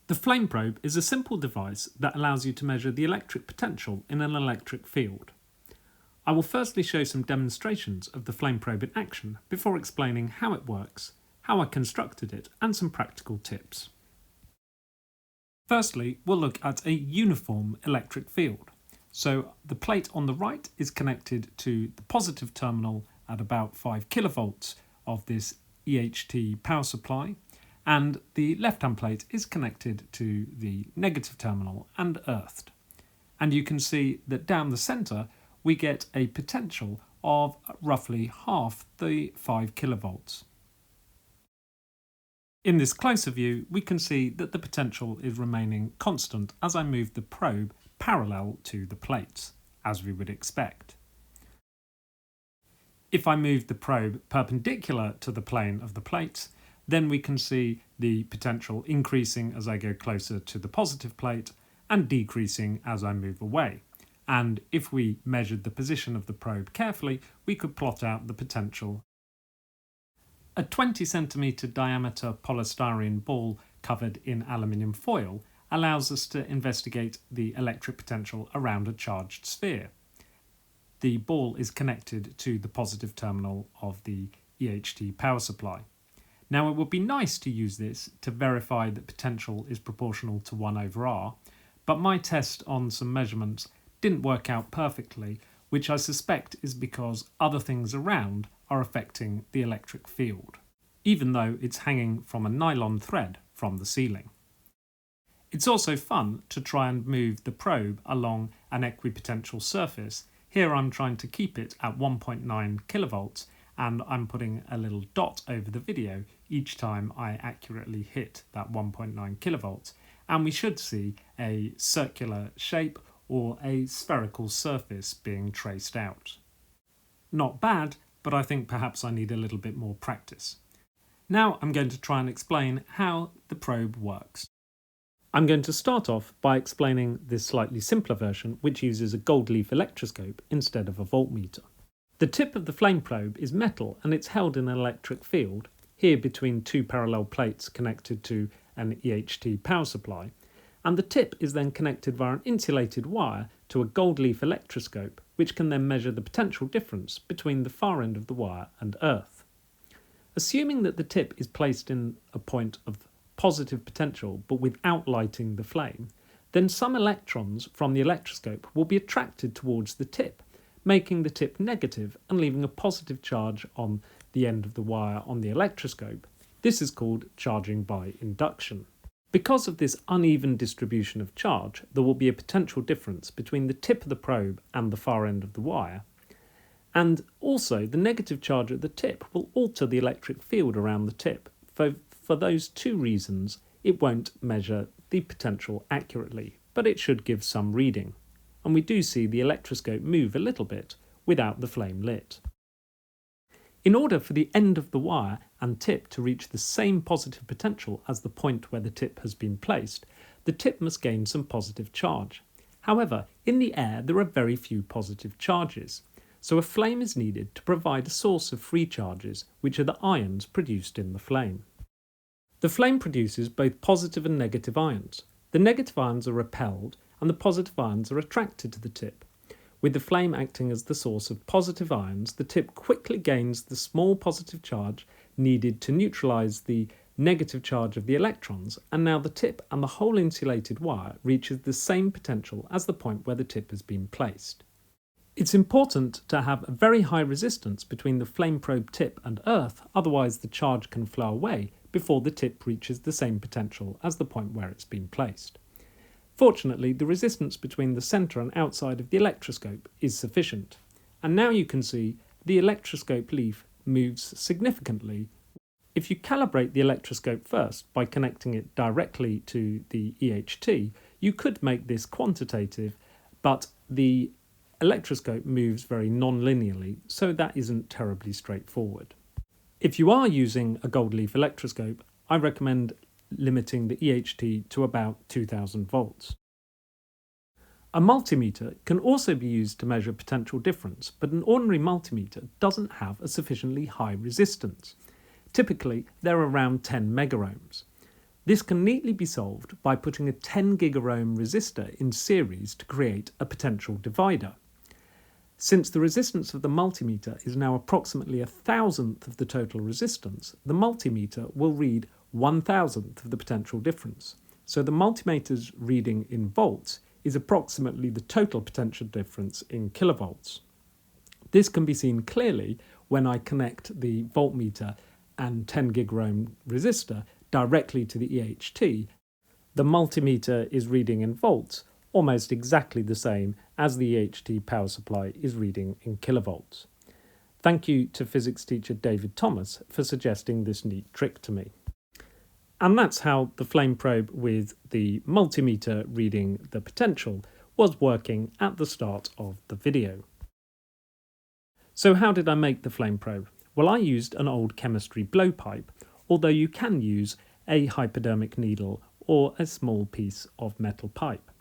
The flame probe is a simple device that allows you to measure the electric potential in an electric field. I will firstly show some demonstrations of the flame probe in action before explaining how it works, how I constructed it, and some practical tips. Firstly, we'll look at a uniform electric field. So the plate on the right is connected to the positive terminal at about 5 kilovolts of this EHT power supply, and the left-hand plate is connected to the negative terminal and earthed. And you can see that down the centre we get a potential of roughly half the 5 kilovolts. In this closer view, we can see that the potential is remaining constant as I move the probe parallel to the plates, as we would expect. If I move the probe perpendicular to the plane of the plates, then we can see the potential increasing as I go closer to the positive plate and decreasing as I move away. And if we measured the position of the probe carefully, we could plot out the potential. A 20 centimetre diameter polystyrene ball covered in aluminium foil allows us to investigate the electric potential around a charged sphere. The ball is connected to the positive terminal of the EHT power supply. Now, it would be nice to use this to verify that potential is proportional to 1 over R, but my test on some measurements didn't work out perfectly, which I suspect is because other things around are affecting the electric field, even though it's hanging from a nylon thread from the ceiling. It's also fun to try and move the probe along an equipotential surface. Here I'm trying to keep it at 1.9 kilovolts, and I'm putting a little dot over the video each time I accurately hit that 1.9 kilovolts, and we should see a circular shape or a spherical surface being traced out. Not bad, but I think perhaps I need a little bit more practice. Now I'm going to try and explain how the probe works. I'm going to start off by explaining this slightly simpler version, which uses a gold leaf electroscope instead of a voltmeter. The tip of the flame probe is metal and it's held in an electric field, here between two parallel plates connected to an EHT power supply, and the tip is then connected via an insulated wire to a gold leaf electroscope, which can then measure the potential difference between the far end of the wire and earth. Assuming that the tip is placed in a point of positive potential but without lighting the flame, then some electrons from the electroscope will be attracted towards the tip, making the tip negative and leaving a positive charge on the end of the wire on the electroscope. This is called charging by induction. Because of this uneven distribution of charge, there will be a potential difference between the tip of the probe and the far end of the wire, and also the negative charge at the tip will alter the electric field around the tip. For those two reasons, it won't measure the potential accurately, but it should give some reading. And we do see the electroscope move a little bit without the flame lit. In order for the end of the wire and tip to reach the same positive potential as the point where the tip has been placed, the tip must gain some positive charge. However, in the air there are very few positive charges, so a flame is needed to provide a source of free charges, which are the ions produced in the flame. The flame produces both positive and negative ions. The negative ions are repelled and the positive ions are attracted to the tip. With the flame acting as the source of positive ions, the tip quickly gains the small positive charge needed to neutralise the negative charge of the electrons, and now the tip and the whole insulated wire reaches the same potential as the point where the tip has been placed. It's important to have a very high resistance between the flame probe tip and earth, otherwise the charge can flow away before the tip reaches the same potential as the point where it's been placed. Fortunately, the resistance between the centre and outside of the electroscope is sufficient, and now you can see the electroscope leaf moves significantly. If you calibrate the electroscope first by connecting it directly to the EHT, you could make this quantitative, but the electroscope moves very non-linearly, so that isn't terribly straightforward. If you are using a gold leaf electroscope, I recommend limiting the EHT to about 2000 volts. A multimeter can also be used to measure potential difference, but an ordinary multimeter doesn't have a sufficiently high resistance. Typically, they're around 10 megaohms. This can neatly be solved by putting a 10 gigaohm resistor in series to create a potential divider. Since the resistance of the multimeter is now approximately 1,000th of the total resistance, the multimeter will read 1,000th of the potential difference. So the multimeter's reading in volts is approximately the total potential difference in kilovolts. This can be seen clearly when I connect the voltmeter and 10 gigaohm resistor directly to the EHT. The multimeter is reading in volts, almost exactly the same as the EHT power supply is reading in kilovolts. Thank you to physics teacher David Thomas for suggesting this neat trick to me. And that's how the flame probe with the multimeter reading the potential was working at the start of the video. So how did I make the flame probe? Well, I used an old chemistry blowpipe, although you can use a hypodermic needle or a small piece of metal pipe.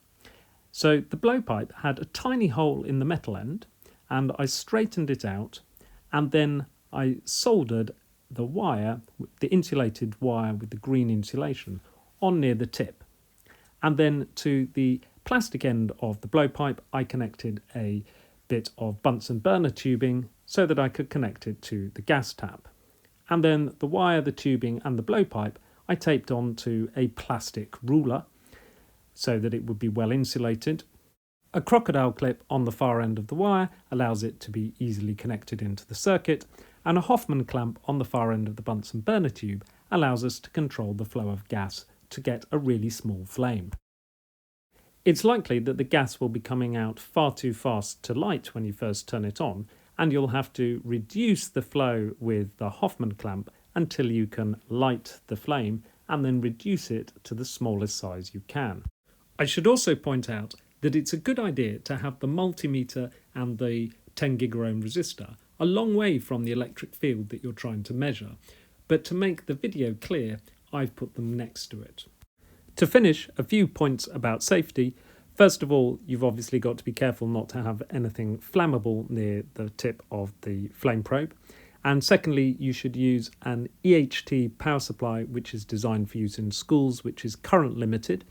So the blowpipe had a tiny hole in the metal end, and I straightened it out, and then I soldered the wire, the insulated wire with the green insulation, on near the tip. And then to the plastic end of the blowpipe, I connected a bit of Bunsen burner tubing so that I could connect it to the gas tap. And then the wire, the tubing and the blowpipe I taped onto a plastic ruler so that it would be well insulated. A crocodile clip on the far end of the wire allows it to be easily connected into the circuit, and a Hoffman clamp on the far end of the Bunsen burner tube allows us to control the flow of gas to get a really small flame. It's likely that the gas will be coming out far too fast to light when you first turn it on, and you'll have to reduce the flow with the Hoffman clamp until you can light the flame and then reduce it to the smallest size you can. I should also point out that it's a good idea to have the multimeter and the 10 gigaohm resistor a long way from the electric field that you're trying to measure, but to make the video clear, I've put them next to it. To finish, a few points about safety. First of all, you've obviously got to be careful not to have anything flammable near the tip of the flame probe. And secondly, you should use an EHT power supply which is designed for use in schools, which is current limited.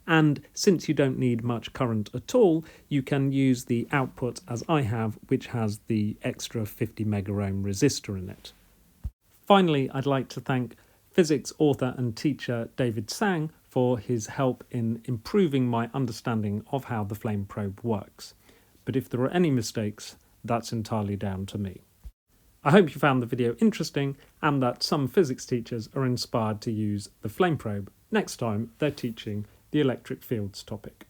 And since you don't need much current at all, you can use the output as I have, which has the extra 50 megaohm resistor in it. Finally, I'd like to thank physics author and teacher David Sang for his help in improving my understanding of how the flame probe works. But if there are any mistakes, that's entirely down to me. I hope you found the video interesting and that some physics teachers are inspired to use the flame probe next time they're teaching the electric fields topic.